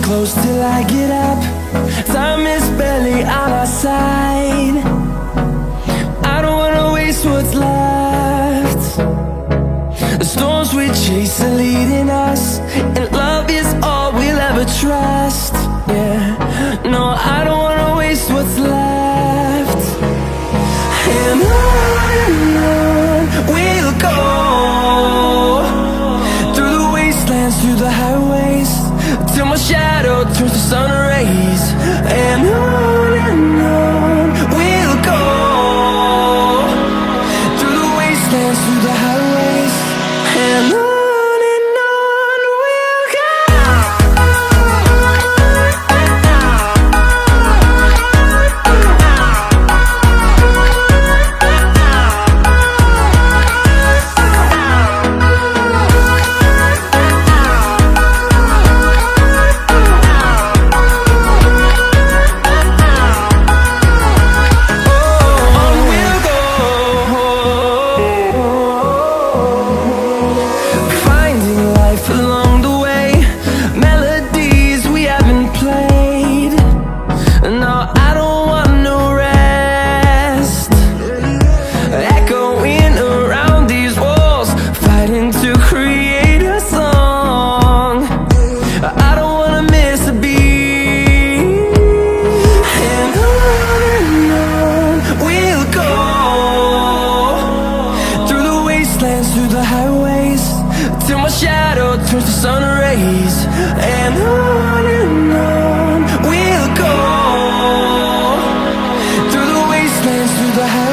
close till I get up. Time is barely on our side. I don't wanna waste what's left. The storms we chase are leading us, and love is all we'll ever trust. Yeah, no, I don't wanna waste what's left. And on we'll go, through the wastelands, through the highways, till my shadow turns to sun rays. And on we'll go, through the wastelands, through the highways, and on. Along the way, melodies we haven't played. No, I don't want no rest. Echoing around these walls, fighting to create a song. I don't wanna miss a beat. And on we'll go, through the wastelands, through the highways, till my shadow turns to sun rays. And on we'll go, through the wastelands, through the highways.